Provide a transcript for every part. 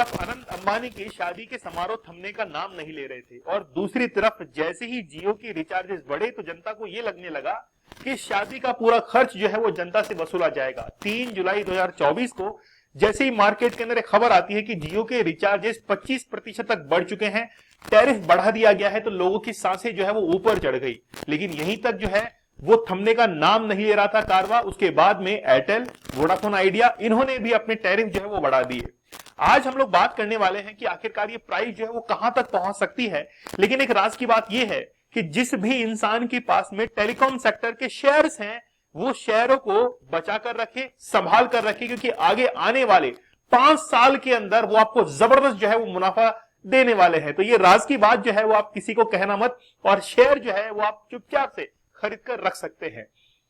तरफ अनंत अंबानी की शादी के समारोह थमने का नाम नहीं ले रहे थे और दूसरी तरफ जैसे ही जियो की रिचार्जेस बढ़े तो जनता को यह लगने लगा कि शादी का पूरा खर्च जो है वो जनता से वसूला जाएगा। 3 जुलाई 2024 को जैसे ही मार्केट के अंदर एक खबर आती है कि जियो के रिचार्जेस 25% तक बढ़ चुके हैं, टैरिफ बढ़ा दिया गया है, तो लोगों की सांसें जो है वो ऊपर चढ़ गई। लेकिन यहीं तक जो है वो थमने का नाम नहीं ले रहा था कारवा। उसके बाद में एयरटेल, वोडाफोन आइडिया, इन्होंने भी अपने टैरिफ जो है वो बढ़ा दिए। आज हम लोग बात करने वाले हैं कि आखिरकार ये प्राइस जो है वो कहां तक पहुंच सकती है। लेकिन एक राज की बात यह है कि जिस भी इंसान के पास में टेलीकॉम सेक्टर के शेयर्स हैं वो शेयरों को बचा कर रखे, संभाल कर रखे, क्योंकि आगे आने वाले 5 साल के अंदर वो आपको जबरदस्त जो है वो मुनाफा देने वाले हैं। तो ये राज की बात जो है वो आप किसी को कहना मत, और शेयर जो है वो आप चुपचाप से खरीद कर रख सकते हैं।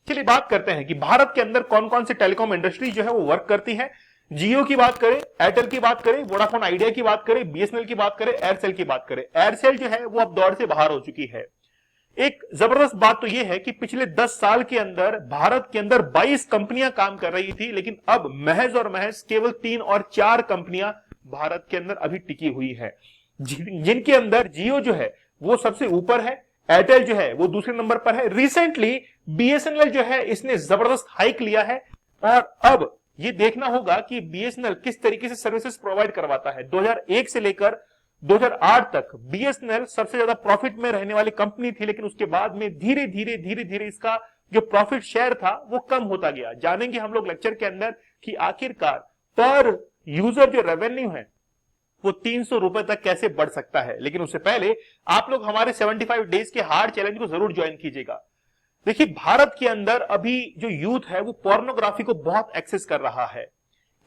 चलिए बात करते हैं कि भारत के अंदर कौन कौन से टेलीकॉम इंडस्ट्री जो है वो वर्क करती है। जियो की बात करें, एयरटेल की बात करें, वोडाफोन आइडिया की बात करें, बीएसएनएल की बात करें, एयरसेल की बात करें। एयरसेल जो है वो अब दौड़ से बाहर हो चुकी है। एक जबरदस्त बात तो यह है कि पिछले 10 साल के अंदर भारत के अंदर 22 कंपनियां काम कर रही थी, लेकिन अब महज और महज केवल 3 और 4 कंपनियां भारत के अंदर अभी टिकी हुई है, जिनके अंदर जियो जो है वो सबसे ऊपर है, एयरटेल जो है वो दूसरे नंबर पर है। रिसेंटली बीएसएनएल जो है इसने जबरदस्त हाइक लिया है और अब ये देखना होगा कि बीएसएनएल किस तरीके से सर्विसेज प्रोवाइड करवाता है। 2001 से लेकर 2008 तक बीएसएनएल सबसे ज्यादा प्रॉफिट में रहने वाली कंपनी थी, लेकिन उसके बाद में धीरे धीरे इसका जो प्रॉफिट शेयर था वो कम होता गया। जानेंगे हम लोग लेक्चर के अंदर कि आखिरकार पर यूजर जो रेवेन्यू है वो 300 रुपए तक कैसे बढ़ सकता है। लेकिन उससे पहले आप लोग हमारे 75 डेज के हार्ड चैलेंज को जरूर ज्वाइन कीजिएगा। देखिए, भारत के अंदर अभी जो यूथ है वो पोर्नोग्राफी को बहुत एक्सेस कर रहा है।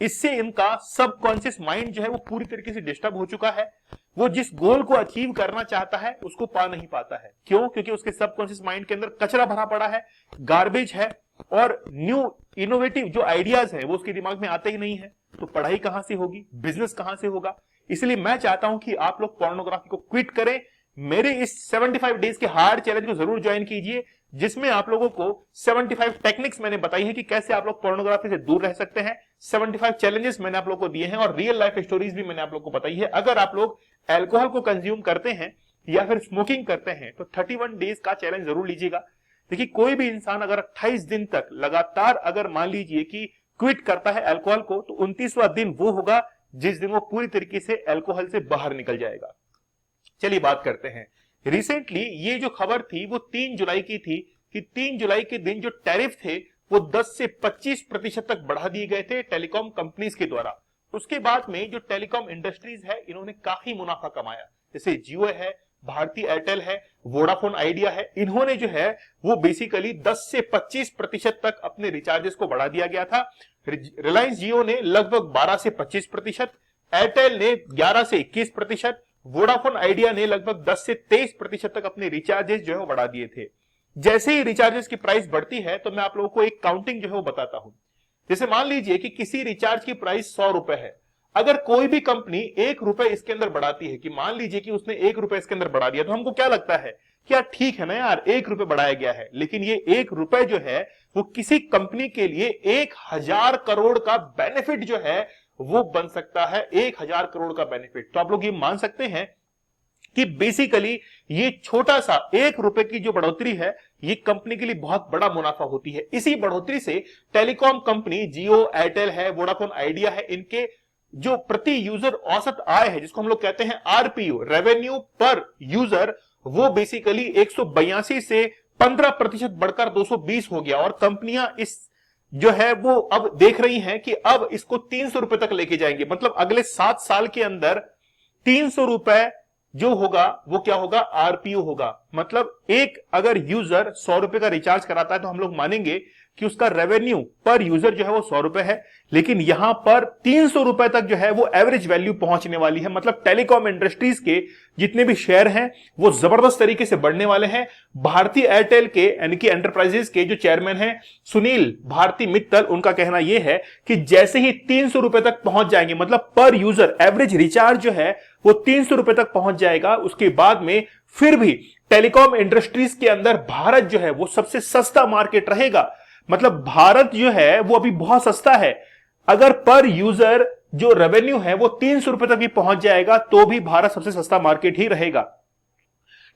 इससे इनका सबकॉन्शियस माइंड जो है वो पूरी तरीके से डिस्टर्ब हो चुका है। वो जिस गोल को अचीव करना चाहता है उसको पा नहीं पाता है। क्यों? क्योंकि उसके सबकॉन्शियस माइंड के अंदर कचरा भरा पड़ा है, गार्बेज है, और न्यू इनोवेटिव जो आइडियाज है वो उसके दिमाग में आते ही नहीं है। तो पढ़ाई कहां से होगी, बिजनेस कहां से होगा? इसलिए मैं चाहता हूं कि आप लोग पोर्नोग्राफी को क्विट करें। मेरे इस 75 डेज के हार्ड चैलेंज को जरूर ज्वाइन कीजिए, जिसमें आप लोगों को 75 टेक्निक्स मैंने बताई है कि कैसे आप लोग पोर्नोग्राफी से दूर रह सकते हैं। 75 चैलेंजेस मैंने आप लोगों को दिए हैं और रियल लाइफ स्टोरीज भी मैंने आप लोगों को बताई है। अगर आप लोग अल्कोहल को कंज्यूम करते हैं या फिर स्मोकिंग करते हैं तो 31 डेज का चैलेंज जरूर लीजिएगा। देखिए, कोई भी इंसान अगर 28 दिन तक लगातार अगर मान लीजिए कि क्विट करता है अल्कोहल को, तो 29वां दिन वो होगा जिस दिन वो पूरी तरीके से अल्कोहल से बाहर निकल जाएगा। चलिए बात करते हैं। रिसेंटली ये जो खबर थी वो 3 जुलाई की थी कि 3 जुलाई के दिन जो टैरिफ थे वो 10 से 25% तक बढ़ा दिए गए थे टेलीकॉम कंपनीज के द्वारा। उसके बाद में जो टेलीकॉम इंडस्ट्रीज है इन्होंने काफी मुनाफा कमाया। जैसे जियो है, भारती एयरटेल है, वोडाफोन आइडिया है, इन्होंने जो है वो बेसिकली 10 से 25% तक अपने रिचार्जेस को बढ़ा दिया गया था। रिलायंस जियो ने लगभग 12 से 25%, एयरटेल ने 11 से 21%, वोडाफोन आइडिया ने लगभग 10 से 23% तक अपने रिचार्जेस जो है वो बढ़ा दिए थे। जैसे ही रिचार्जेस की प्राइस बढ़ती है तो मैं आप लोगों को एक काउंटिंग जो है वो बताता हूं। जैसे मान लीजिए कि किसी रिचार्ज की प्राइस 100 रुपए है। अगर कोई भी कंपनी 1 रुपए इसके अंदर बढ़ाती है, कि मान लीजिए कि उसने 1 रुपए इसके अंदर बढ़ा दिया, तो हमको क्या लगता है कि यार ठीक है ना यार, 1 रुपए बढ़ाया गया है। लेकिन ये 1 रुपए जो है वो किसी कंपनी के लिए 1000 करोड़ का बेनिफिट जो है वो बन सकता है। 1000 करोड़ का बेनिफिट। तो आप लोग ये मान सकते हैं कि बेसिकली ये छोटा सा 1 रुपए की जो बढ़ोतरी है ये कंपनी के लिए बहुत बड़ा मुनाफा होती है। इसी बढ़ोतरी से टेलीकॉम कंपनी जियो, एयरटेल है, वोडाफोन आइडिया है, इनके जो प्रति यूजर औसत आय है, जिसको हम लोग कहते हैं आरपीयू, रेवेन्यू पर यूजर, वो बेसिकली 182 से 15% बढ़कर 220 हो गया। और कंपनियां इस जो है वो अब देख रही हैं कि अब इसको 300 रुपए तक लेके जाएंगे। मतलब अगले 7 साल के अंदर 300 रुपए जो होगा वो क्या होगा? आरपीयू होगा। मतलब एक अगर यूजर 100 रुपए का रिचार्ज कराता है तो हम लोग मानेंगे कि उसका रेवेन्यू पर यूजर जो है वो 100 रुपए है, लेकिन यहां पर 300 रुपए तक जो है वो एवरेज वैल्यू पहुंचने वाली है। मतलब टेलीकॉम इंडस्ट्रीज के जितने भी शेयर हैं वो जबरदस्त तरीके से बढ़ने वाले हैं। भारतीय एयरटेल के यानी कि एंटरप्राइजेस के जो चेयरमैन हैं सुनील भारती मित्तल, उनका कहना यह है कि जैसे ही 300 रुपए तक पहुंच जाएंगे, मतलब पर यूजर एवरेज रिचार्ज जो है वो 300 रुपए तक पहुंच जाएगा, उसके बाद में फिर भी टेलीकॉम इंडस्ट्रीज के अंदर भारत जो है वो सबसे सस्ता मार्केट रहेगा। मतलब भारत जो है वो अभी बहुत सस्ता है। अगर पर यूजर जो रेवेन्यू है वो 300 रुपए तक भी पहुंच जाएगा तो भी भारत सबसे सस्ता मार्केट ही रहेगा।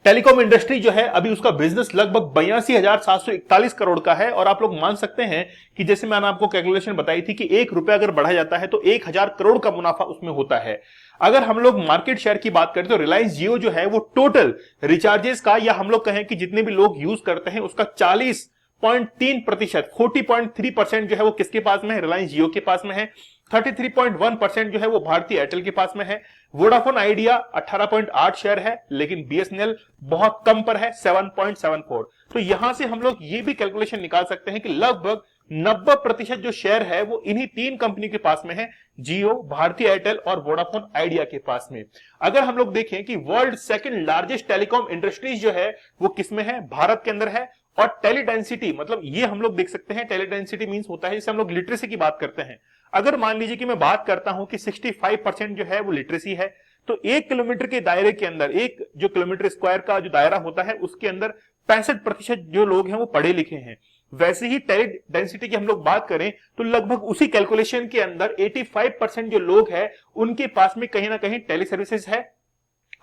टेलीकॉम इंडस्ट्री जो है अभी उसका बिजनेस लगभग 82,741 करोड़ का है और आप लोग मान सकते हैं कि जैसे मैंने आपको कैलकुलेशन बताई थी कि 1 रुपया अगर बढ़ा जाता है तो 1000 करोड़ का मुनाफा उसमें होता है। अगर हम लोग मार्केट शेयर की बात करें तो रिलायंस जियो जो है वो टोटल रिचार्जेस का, या हम लोग कहें कि जितने भी लोग यूज करते हैं उसका 40.3%, 40.3% जो है वो किसके पास में है, रिलायंस जियो के पास में है। 33.1% जो है वो भारतीय एयरटेल के पास में है। वोडाफोन आइडिया 18.8 शेयर है, लेकिन बीएसएनएल बहुत कम पर है 7.74। तो यहां से हम लोग ये भी कैलकुलेशन निकाल सकते हैं कि लगभग 90% जो शेयर है वो इन्हीं तीन कंपनी के पास में है, जियो, भारतीय एयरटेल और वोडाफोन आइडिया के पास में। अगर हम लोग देखें कि world second largest telecom industries जो है वो किसमें है, भारत के अंदर है। और टेली डेंसिटी, मतलब ये हम लोग देख सकते हैं, टेली डेंसिटी मींस होता है जिसे हम लोग लिटरेसी की बात करते हैं। अगर मान लीजिए कि मैं बात करता हूं कि 65% जो है वो लिटरेसी है, तो 1 किलोमीटर के दायरे के अंदर, एक जो किलोमीटर स्क्वायर का जो दायरा होता है उसके अंदर 65% जो लोग हैं वो पढ़े लिखे हैं। वैसे ही टेली डेंसिटी की हम लोग बात करें तो लगभग उसी कैलकुलेशन के अंदर 85% जो लोग हैं उनके पास में कहीं ना कहीं टेली सर्विसेज है।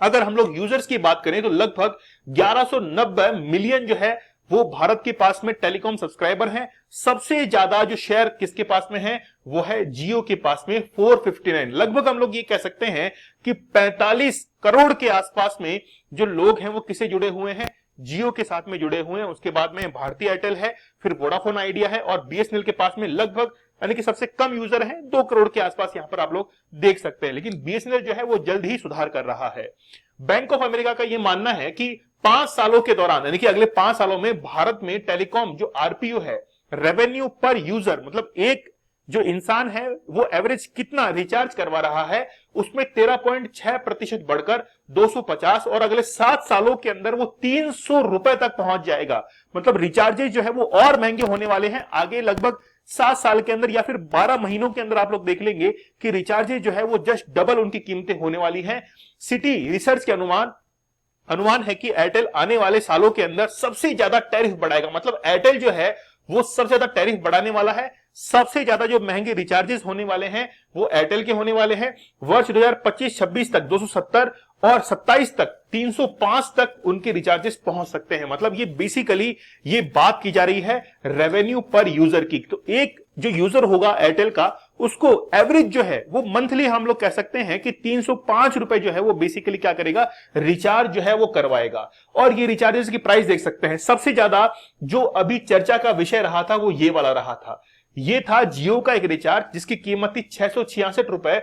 अगर हम लोग यूजर्स की बात करें तो लगभग 1190 मिलियन जो है वो भारत के पास में टेलीकॉम सब्सक्राइबर हैं। सबसे ज्यादा जो शेयर किसके पास में है वो है जियो के पास में 459। लगभग हम लोग ये कह सकते हैं कि 45 करोड़ के आसपास में जो लोग हैं वो किसे जुड़े हुए हैं, जियो के साथ में जुड़े हुए हैं। उसके बाद में भारतीय एयरटेल है, फिर वोडाफोन आइडिया है और बीएसएनएल के पास में लगभग, यानी कि सबसे कम यूजर है 2 करोड़ के आसपास यहां पर आप लोग देख सकते हैं। लेकिन बीएसएनएल जो है वो जल्द ही सुधार कर रहा है। बैंक ऑफ अमेरिका का यह मानना है कि 5 सालों के दौरान, यानी कि अगले 5 सालों में भारत में टेलीकॉम जो आरपीयू है, रेवेन्यू पर यूजर, मतलब एक जो इंसान है वो एवरेज कितना रिचार्ज करवा रहा है, उसमें 13.6% बढ़कर 250 और अगले 7 सालों के अंदर वो 300 रुपए तक पहुंच जाएगा। मतलब रिचार्जेज जो है वो और महंगे होने वाले हैं आगे लगभग 7 साल के अंदर, या फिर 12 महीनों के अंदर आप लोग देख लेंगे कि रिचार्जेज जो है वो जस्ट डबल उनकी कीमतें होने वाली हैं। सिटी रिसर्च के अनुमान है कि एयरटेल आने वाले सालों के अंदर सबसे ज्यादा टैरिफ बढ़ाएगा। मतलब एयरटेल जो है वो सबसे ज्यादा टैरिफ बढ़ाने वाला है। सबसे ज्यादा जो महंगे रिचार्जेस होने वाले हैं वो एयरटेल के होने वाले हैं। वर्ष 2025-26 तक 270 और 27 तक 305 तक उनके रिचार्जेस पहुंच सकते हैं। मतलब ये बेसिकली ये बात की जा रही है रेवेन्यू पर यूजर की। तो एक जो यूजर होगा एयरटेल का, उसको एवरेज जो है वो मंथली हम लोग कह सकते हैं कि 305 रुपए जो है वो बेसिकली क्या करेगा, रिचार्ज जो है वो करवाएगा। और ये रिचार्जेस की प्राइस देख सकते हैं। सबसे ज्यादा जो अभी चर्चा का विषय रहा था वो ये वाला रहा था। ये था जियो का एक रिचार्ज जिसकी कीमत थी 666 रुपए,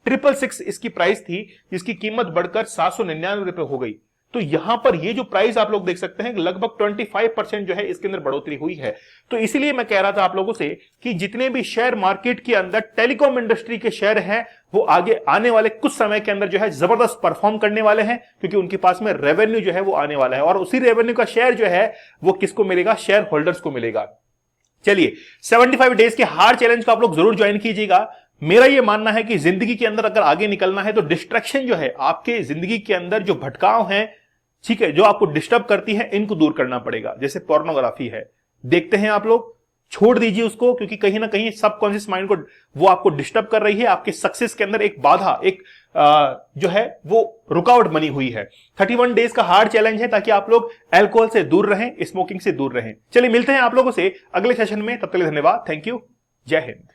666 इसकी प्राइस थी, जिसकी कीमत बढ़कर 799 रुपए हो गई। तो यहां पर ये जो प्राइस आप लोग देख सकते हैं लगभग 25% जो है इसके अंदर बढ़ोतरी हुई है। तो इसीलिए मैं कह रहा था आप लोगों से कि जितने भी शेयर मार्केट के अंदर टेलीकॉम इंडस्ट्री के शेयर हैं वो आगे आने वाले कुछ समय के अंदर जो है जबरदस्त परफॉर्म करने वाले हैं, क्योंकि उनके पास में रेवेन्यू जो है वो आने वाला है और उसी रेवेन्यू का शेयर जो है वो किसको मिलेगा, शेयर होल्डर्स को मिलेगा। चलिए 75 डेज के हार्ड चैलेंज को आप लोग जरूर ज्वाइन कीजिएगा। मेरा यह मानना है कि जिंदगी के अंदर अगर आगे निकलना है तो डिस्ट्रैक्शन जो है, आपके जिंदगी के अंदर जो भटकाव हैं, ठीक है, जो आपको डिस्टर्ब करती है, इनको दूर करना पड़ेगा। जैसे पोर्नोग्राफी है, देखते हैं आप लोग, छोड़ दीजिए उसको, क्योंकि कहीं ना कहीं सबकॉन्शियस माइंड को वो आपको डिस्टर्ब कर रही है। आपके सक्सेस के अंदर एक बाधा, एक जो है वो रुकावट बनी हुई है। 31 डेज का हार्ड चैलेंज है ताकि आप लोग अल्कोहल से दूर रहें, स्मोकिंग से दूर रहें। चलिए मिलते हैं आप लोगों से अगले सेशन में, तब तक के लिए धन्यवाद, थैंक यू, जय हिंद।